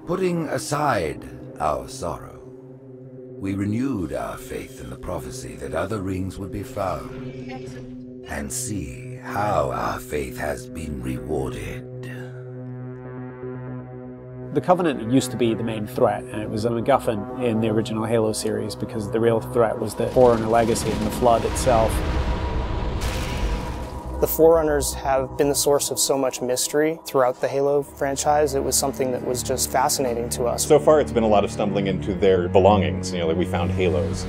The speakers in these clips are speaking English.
Putting aside our sorrow, we renewed our faith in the prophecy that other rings would be found, and see how our faith has been rewarded. The Covenant used to be the main threat, and it was a MacGuffin in the original Halo series because the real threat was the Forerunner legacy and the Flood itself. The Forerunners have been the source of so much mystery throughout the Halo franchise. It was something that was just fascinating to us. So far it's been a lot of stumbling into their belongings. Like we found Halos.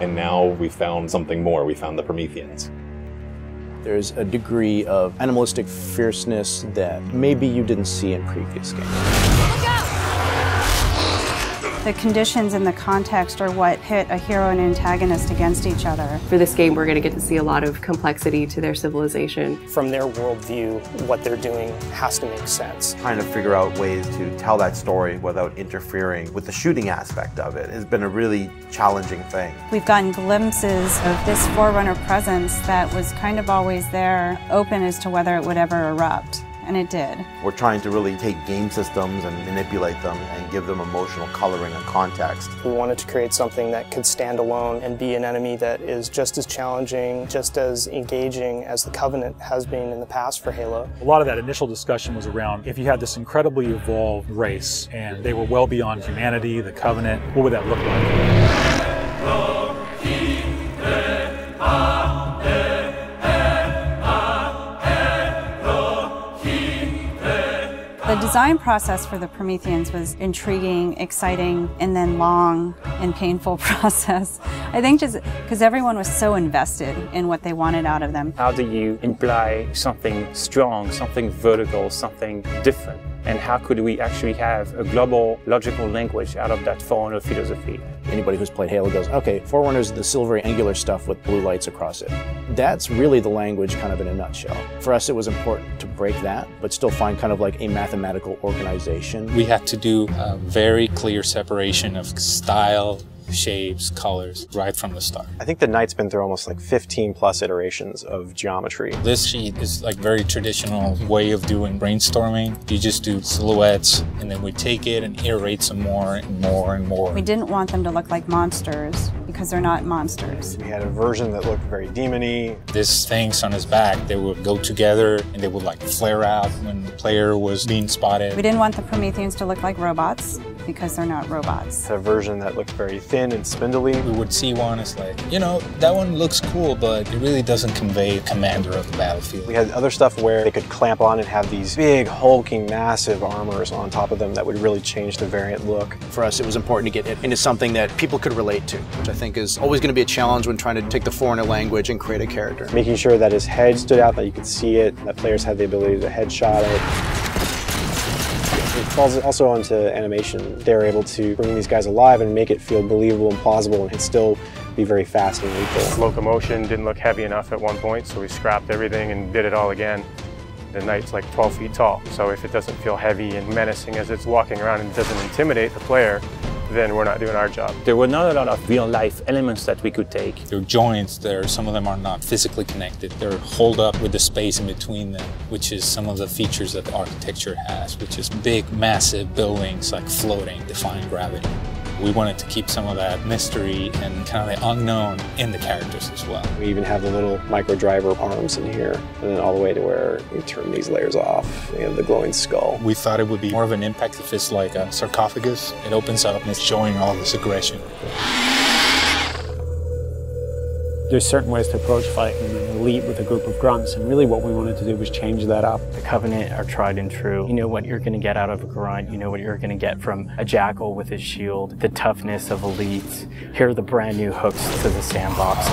And now we found something more. We found the Prometheans. There's a degree of animalistic fierceness that maybe you didn't see in previous games. Look out! The conditions and the context are what pit a hero and antagonist against each other. For this game, we're going to get to see a lot of complexity to their civilization. From their worldview, what they're doing has to make sense. Trying to figure out ways to tell that story without interfering with the shooting aspect of it has been a really challenging thing. We've gotten glimpses of this Forerunner presence that was kind of always there, open as to whether it would ever erupt. And it did. We're trying to really take game systems and manipulate them and give them emotional coloring and context. We wanted to create something that could stand alone and be an enemy that is just as challenging, just as engaging as the Covenant has been in the past for Halo. A lot of that initial discussion was around if you had this incredibly evolved race and they were well beyond humanity, the Covenant, what would that look like? The design process for the Prometheans was intriguing, exciting, and then long and painful process. I think just because everyone was so invested in what they wanted out of them. How do you imply something strong, something vertical, something different? And how could we actually have a global logical language out of that Forerunner philosophy? Anybody who's played Halo goes, okay, Forerunners is the silvery angular stuff with blue lights across it. That's really the language kind of in a nutshell. For us, it was important to break that, but still find kind of like a mathematical organization. We had to do a very clear separation of style, shapes, colors, right from the start. I think the Knight's been through almost like 15 plus iterations of geometry. This sheet is like very traditional way of doing brainstorming. You just do silhouettes and then we take it and iterate some more and more and more. We didn't want them to look like monsters because they're not monsters. We had a version that looked very demon-y. These things on his back, they would go together and they would like flare out when the player was being spotted. We didn't want the Prometheans to look like robots because they're not robots. A version that looked very thin and spindly. We would see one as like, you know, that one looks cool, but it really doesn't convey commander of the battlefield. We had other stuff where they could clamp on and have these big, hulking, massive armors on top of them that would really change the variant look. For us, it was important to get it into something that people could relate to, which I think is always going to be a challenge when trying to take the Forerunner language and create a character. Making sure that his head stood out, that you could see it, that players had the ability to headshot it. It falls also onto animation. They were able to bring these guys alive and make it feel believable and plausible and still be very fast and lethal. Locomotion didn't look heavy enough at one point, so we scrapped everything and did it all again. The Knight's like 12 feet tall, so if it doesn't feel heavy and menacing as it's walking around and doesn't intimidate the player, then we're not doing our job. There were not a lot of real-life elements that we could take. There are joints there, some of them are not physically connected. They're holed up with the space in between them, which is some of the features that the architecture has, which is big, massive buildings like floating, defying gravity. We wanted to keep some of that mystery and kind of the unknown in the characters as well. We even have the little micro driver arms in here, and then all the way to where we turn these layers off. We have the glowing skull. We thought it would be more of an impact if it's like a sarcophagus. It opens up and it's showing all this aggression. There's certain ways to approach fighting and elite with a group of grunts, and really what we wanted to do was change that up. The Covenant are tried and true. You know what you're going to get out of a grunt, you know what you're going to get from a jackal with his shield, the toughness of elites. Here are the brand new hooks to the sandbox.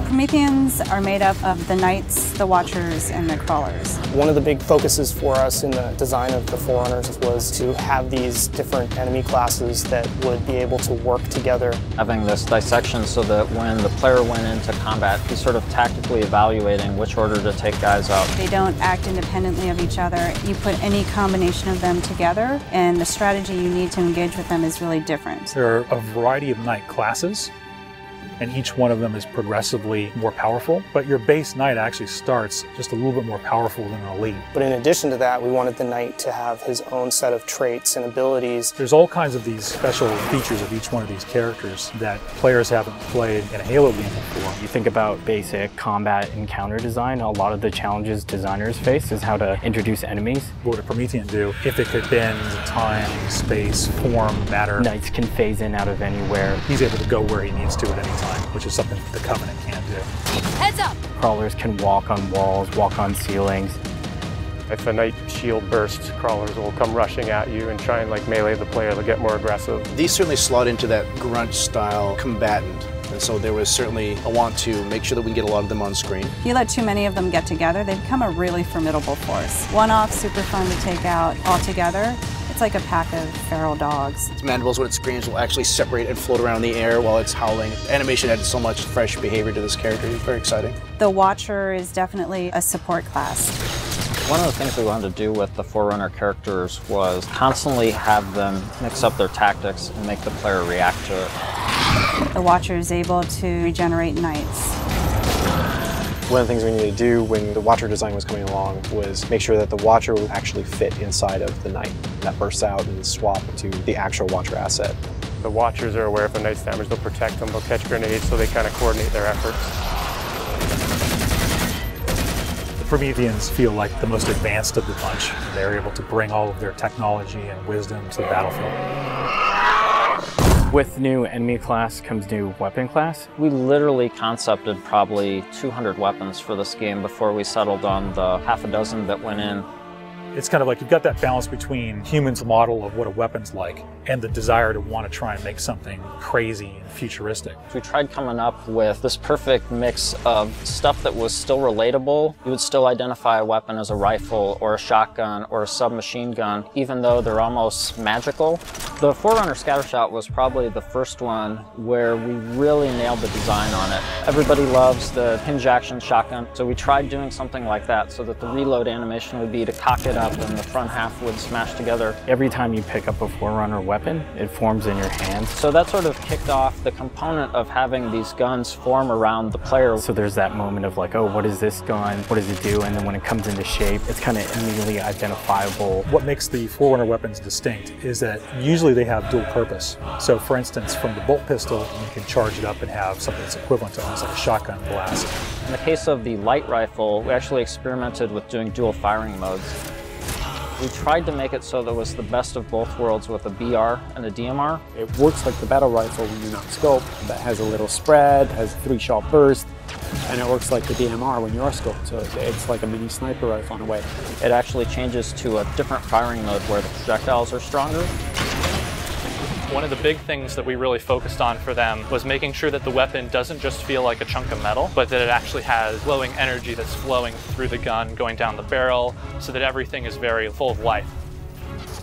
Prometheans are made up of the Knights, the Watchers, and the Crawlers. One of the big focuses for us in the design of the Forerunners was to have these different enemy classes that would be able to work together. Having this dissection so that when the player went into combat, he's sort of tactically evaluating which order to take guys out. They don't act independently of each other. You put any combination of them together, and the strategy you need to engage with them is really different. There are a variety of Knight classes. and each one of them is progressively more powerful. But your base knight actually starts just a little bit more powerful than an elite. But in addition to that, we wanted the knight to have his own set of traits and abilities. There's all kinds of these special features of each one of these characters that players haven't played in a Halo game before. You think about basic combat encounter design, a lot of the challenges designers face is how to introduce enemies. What would a Promethean do if it could bend time, space, form, matter? Knights can phase in out of anywhere. He's able to go where he needs to at any time, which is something the Covenant can't do. Heads up! Crawlers can walk on walls, walk on ceilings. If a knight shield bursts, crawlers will come rushing at you and try and like melee the player to get more aggressive. These certainly slot into that grunt style combatant. And so there was certainly a want to make sure that we can get a lot of them on screen. If you let too many of them get together, they become a really formidable force. One-off, super fun to take out all together. It's like a pack of feral dogs. Its mandibles, when it screams, will actually separate and float around in the air while it's howling. Animation added so much fresh behavior to this character. It's very exciting. The Watcher is definitely a support class. One of the things we wanted to do with the Forerunner characters was constantly have them mix up their tactics and make the player react to it. The Watcher is able to regenerate knights. One of the things we needed to do when the Watcher design was coming along was make sure that the Watcher would actually fit inside of the Knight. That bursts out and swap to the actual Watcher asset. The Watchers are aware if a Knight's damaged, they'll protect them, they'll catch grenades, so they kind of coordinate their efforts. The Prometheans feel like the most advanced of the bunch. They're able to bring all of their technology and wisdom to the battlefield. With new enemy class comes new weapon class. We literally concepted probably 200 weapons for this game before we settled on the half a dozen that went in. It's kind of like you've got that balance between humans' model of what a weapon's like and the desire to want to try and make something crazy and futuristic. We tried coming up with this perfect mix of stuff that was still relatable. You would still identify a weapon as a rifle or a shotgun or a submachine gun, even though they're almost magical. The Forerunner Scattershot was probably the first one where we really nailed the design on it. Everybody loves the hinge action shotgun, so we tried doing something like that so that the reload animation would be to cock it up and the front half would smash together. Every time you pick up a Forerunner weapon, it forms in your hand. So that sort of kicked off the component of having these guns form around the player. So there's that moment of like, oh, what is this gun? What does it do? And then when it comes into shape, it's kind of immediately identifiable. What makes the Forerunner weapons distinct is that usually they have dual purpose. So for instance, from the bolt pistol, you can charge it up and have something that's equivalent to almost like a shotgun blast. In the case of the light rifle, we actually experimented with doing dual firing modes. We tried to make it so that it was the best of both worlds with a BR and a DMR. It works like the battle rifle when you're not scoped. That has a little spread, has a 3-shot burst, and it works like the DMR when you're scoped. So it's like a mini sniper rifle in a way. It actually changes to a different firing mode where the projectiles are stronger. One of the big things that we really focused on for them was making sure that the weapon doesn't just feel like a chunk of metal, but that it actually has glowing energy that's flowing through the gun, going down the barrel, so that everything is very full of life.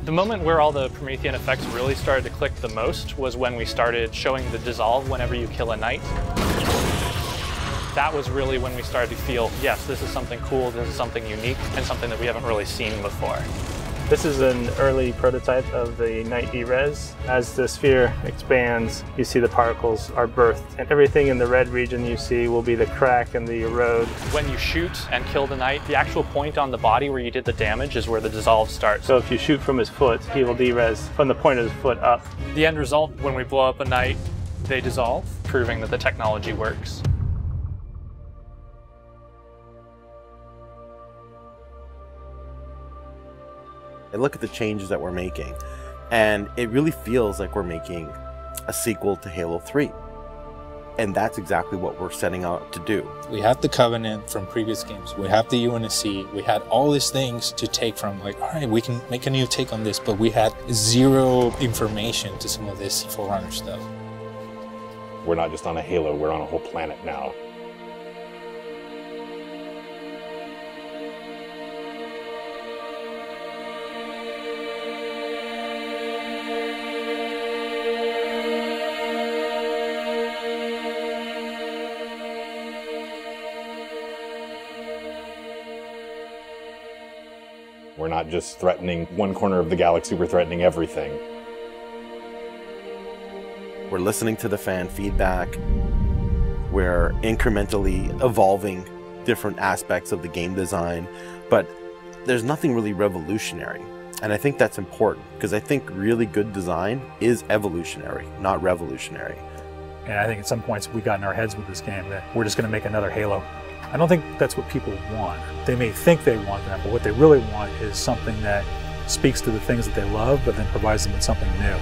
The moment where all the Promethean effects really started to click the most was when we started showing the dissolve whenever you kill a knight. That was really when we started to feel, yes, this is something cool, this is something unique, and something that we haven't really seen before. This is an early prototype of the Knight E-Res. As the sphere expands, you see the particles are birthed, and everything in the red region you see will be the crack and the erode. When you shoot and kill the knight, the actual point on the body where you did the damage is where the dissolve starts. So if you shoot from his foot, he will de-res from the point of his foot up. The end result, when we blow up a knight, they dissolve, proving that the technology works. I look at the changes that we're making, and it really feels like we're making a sequel to Halo 3. And that's exactly what we're setting out to do. We had the Covenant from previous games. We have the UNSC. We had all these things to take from, like, all right, we can make a new take on this, but we had zero information to some of this Forerunner stuff. We're not just on a Halo, we're on a whole planet now. We're not just threatening one corner of the galaxy, we're threatening everything. We're listening to the fan feedback. We're incrementally evolving different aspects of the game design, but there's nothing really revolutionary. And I think that's important, because I think really good design is evolutionary, not revolutionary. And I think at some points we got in our heads with this game that we're just going to make another Halo. I don't think that's what people want. They may think they want that, but what they really want is something that speaks to the things that they love, but then provides them with something new.